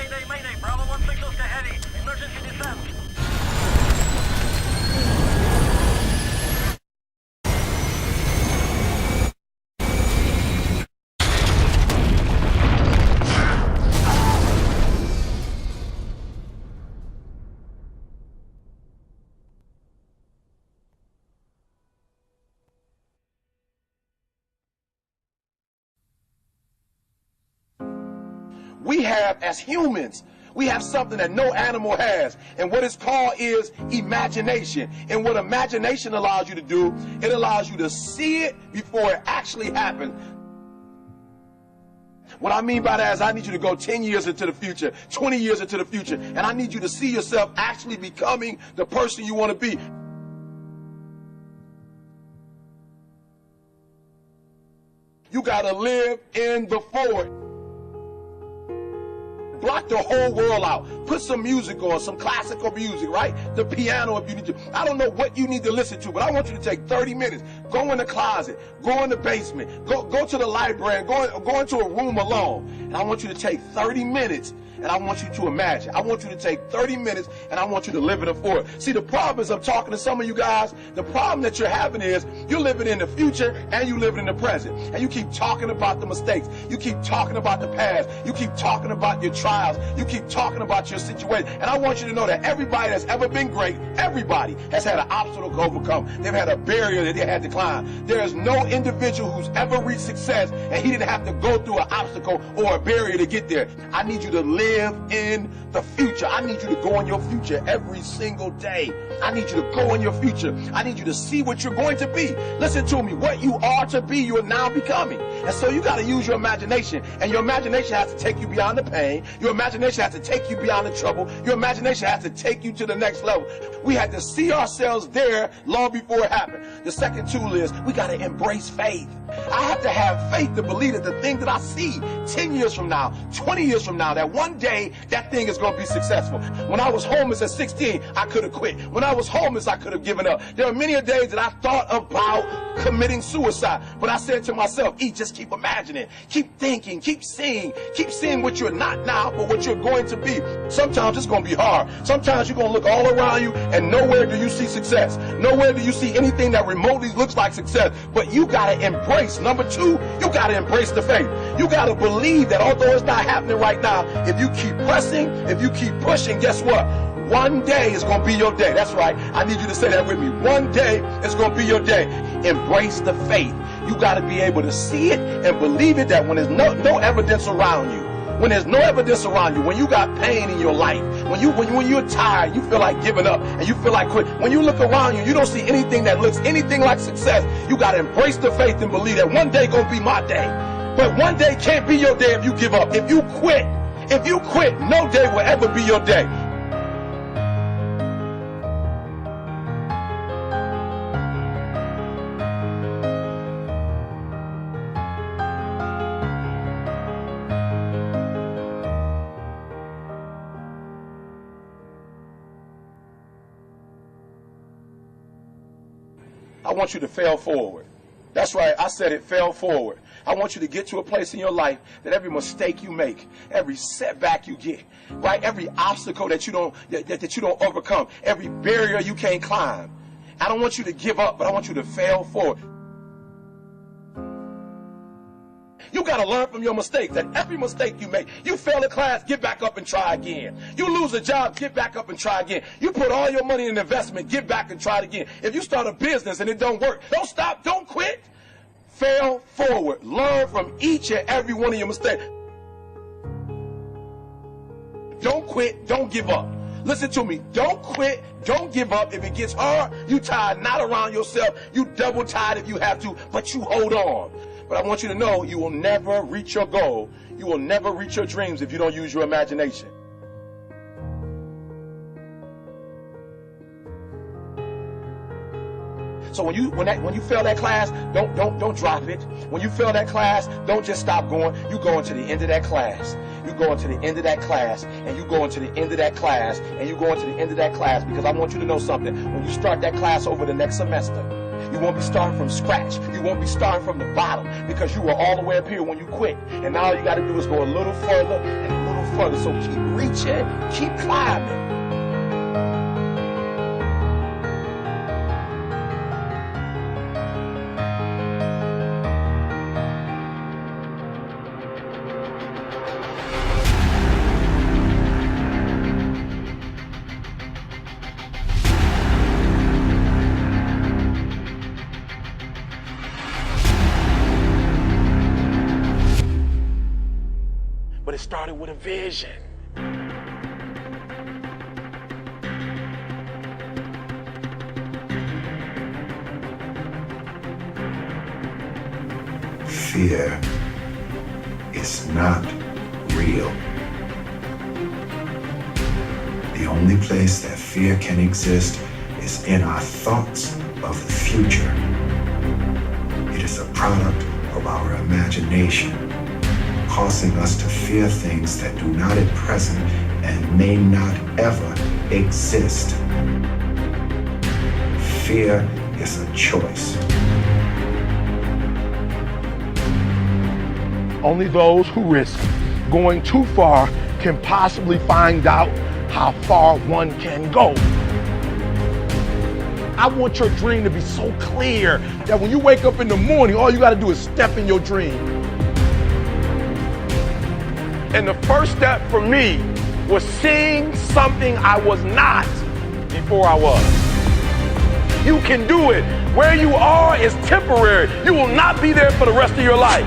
Mayday, mayday. Bravo 160 to heavy. Emergency descent. We have, as humans, we have something that no animal has. And what it's called is imagination. And what imagination allows you to do, it allows you to see it before it actually happens. What I mean by that is I need you to go 10 years into the future, 20 years into the future, and I need you to see yourself actually becoming the person you want to be. You got to live in the forward. Block the whole world out. Put some music on, some classical music, right? The piano if you need to. I don't know what you need to listen to, but I want you to take 30 minutes. Go in the closet. Go in the basement. Go to the library. Go into a room alone. And I want you to take 30 minutes and I want you to imagine. I want you to take 30 minutes and I want you to live in the forward. See, the problem is I'm talking to some of you guys. The problem that you're having is you're living in the future and you living in the present. And you keep talking about the mistakes. You keep talking about the past. You keep talking about your trials. You keep talking about your situation. And I want you to know that everybody that's ever been great, everybody has had an obstacle to overcome. They've had a barrier that they had to climb. There is no individual who's ever reached success and he didn't have to go through an obstacle or a barrier to get there. I need you to live in the future. I need you to go in your future every single day. I need you to go in your future. I need you to see what you're going to be. Listen to me. What you are to be, you are now becoming. And so you got to use your imagination. And your imagination has to take you beyond the pain. Your imagination has to take you beyond the trouble. Your imagination has to take you to the next level. We had to see ourselves there long before it happened. The second tool is we got to embrace faith. I have to have faith to believe that the thing that I see 10 years from now, 20 years from now, that one day that thing is going to be successful. When I was homeless at 16, I could have quit. When I was homeless, I could have given up. There are many days that I thought about committing suicide. But I said to myself, just keep imagining, keep thinking, keep seeing what you're not now, but what you're going to be. Sometimes it's going to be hard. Sometimes you're going to look all around you and nowhere do you see success. Nowhere do you see anything that remotely looks like success. But you got to embrace. Number two, you got to embrace the faith. You got to believe that although it's not happening right now, if you keep pressing, if you keep pushing, guess what? One day is going to be your day. That's right. I need you to say that with me. One day is going to be your day. Embrace the faith. You got to be able to see it and believe it, that when there's no evidence around you, when there's no evidence around you, when you got pain in your life, when you're tired, you feel like giving up and you feel like quit. When you look around you, you don't see anything that looks anything like success. You got to embrace the faith and believe that one day going to be my day. But one day can't be your day if you give up. If you quit, no day will ever be your day. I want you to fail forward. That's right, I said it, fail forward. I want you to get to a place in your life that every mistake you make, every setback you get, right, every obstacle that you don't overcome, every barrier you can't climb. I don't want you to give up, but I want you to fail forward. You got to learn from your mistakes, that every mistake you make, you fail a class, get back up and try again. You lose a job, get back up and try again. You put all your money in investment, get back and try it again. If you start a business and it don't work, don't stop, don't quit. Fail forward. Learn from each and every one of your mistakes. Don't quit, don't give up. Listen to me, don't quit, don't give up. If it gets hard, you tie a knot around yourself, you double tie it if you have to, but you hold on. But I want you to know you will never reach your goal. You will never reach your dreams if you don't use your imagination. So when you fail that class, don't drop it. When you fail that class, don't just stop going. You go into the end of that class. You go into the end of that class, and you go into the end of that class, and you go into the end of that class, because I want you to know something. When you start that class over the next semester, you won't be starting from scratch. You won't be starting from the bottom, because you were all the way up here when you quit. And now all you got to do is go a little further and a little further. So keep reaching, keep climbing. But it started with a vision. Fear is not real. The only place that fear can exist is in our thoughts of the future. It is a product of our imagination, causing us to fear things that do not at present and may not ever exist. Fear is a choice. Only those who risk going too far can possibly find out how far one can go. I want your dream to be so clear that when you wake up in the morning, all you gotta do is step in your dream. And the first step for me was seeing something I was not before I was. You can do it. Where you are is temporary. You will not be there for the rest of your life.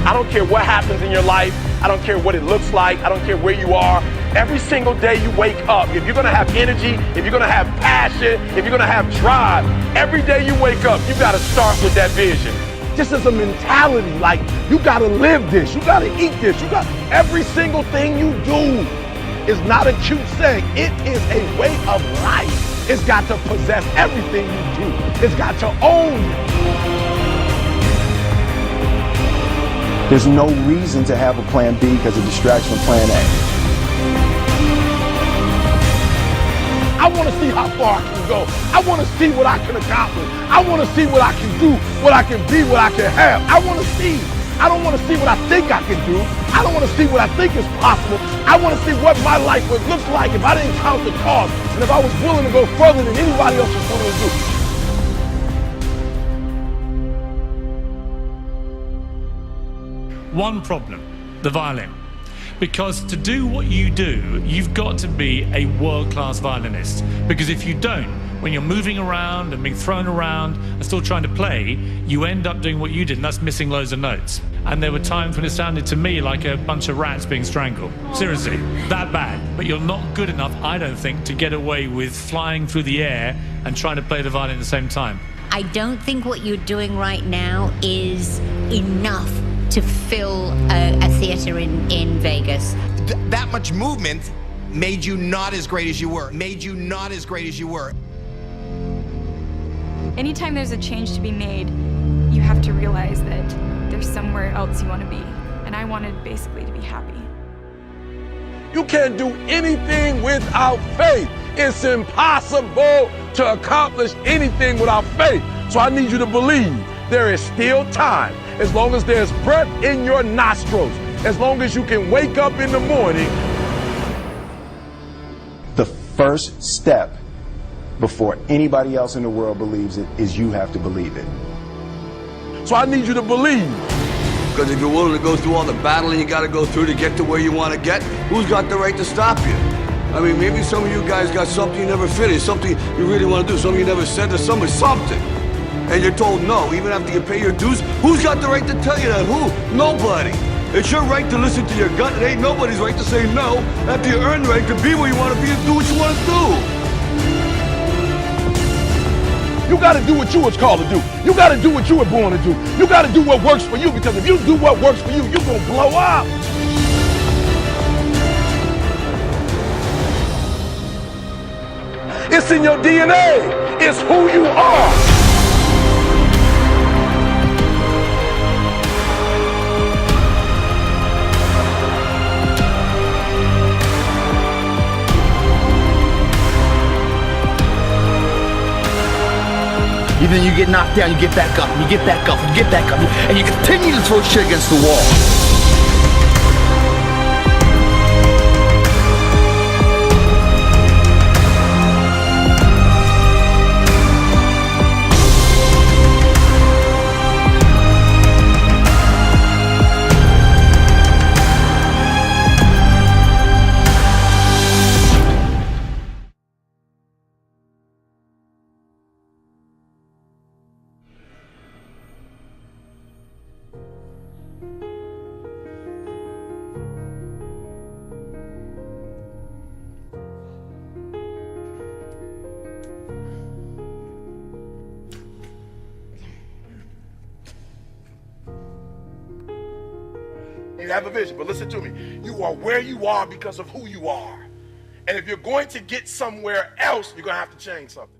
I don't care what happens in your life. I don't care what it looks like. I don't care where you are. Every single day you wake up, if you're gonna have energy, if you're gonna have passion, if you're gonna have drive, every day you wake up, you gotta start with that vision. This is a mentality, like you gotta live this, you gotta eat this, you got every single thing you do is not a cute saying. It is a way of life. It's got to possess everything you do. It's got to own you. There's no reason to have a plan B because of distraction from plan A. I want to see how far I can go. I want to see what I can accomplish. I want to see what I can do, what I can be, what I can have. I want to see. I don't want to see what I think I can do. I don't want to see what I think is possible. I want to see what my life would look like if I didn't count the cost and if I was willing to go further than anybody else was willing to do. One problem, the violin. Because to do what you do, you've got to be a world-class violinist. Because if you don't, when you're moving around and being thrown around and still trying to play, you end up doing what you did, and that's missing loads of notes. And there were times when it sounded to me like a bunch of rats being strangled. Seriously, that bad. But you're not good enough, I don't think, to get away with flying through the air and trying to play the violin at the same time. I don't think what you're doing right now is enough to fill a theater in Vegas. That much movement made you not as great as you were. Anytime there's a change to be made, you have to realize that there's somewhere else you want to be. And I wanted basically to be happy. You can't do anything without faith. It's impossible to accomplish anything without faith. So I need you to believe there is still time. As long as there's breath in your nostrils, as long as you can wake up in the morning. The first step before anybody else in the world believes it is you have to believe it. So I need you to believe. Because if you're willing to go through all the battling you got to go through to get to where you want to get, who's got the right to stop you? I mean, maybe some of you guys got something you never finished, something you really want to do, something you never said to somebody, something. And you're told no, even after you pay your dues. Who's got the right to tell you that? Who? Nobody. It's your right to listen to your gut. It ain't nobody's right to say no after you earn the right to be where you want to be and do what you want to do. You gotta do what you was called to do. You gotta do what you were born to do. You gotta do what works for you, because if you do what works for you, you're gonna blow up. It's in your DNA. It's who you are. Then you get knocked down, you get back up, and you get back up, and you get back up, and you continue to throw shit against the wall. You have a vision, but listen to me. You are where you are because of who you are. And if you're going to get somewhere else, you're going to have to change something.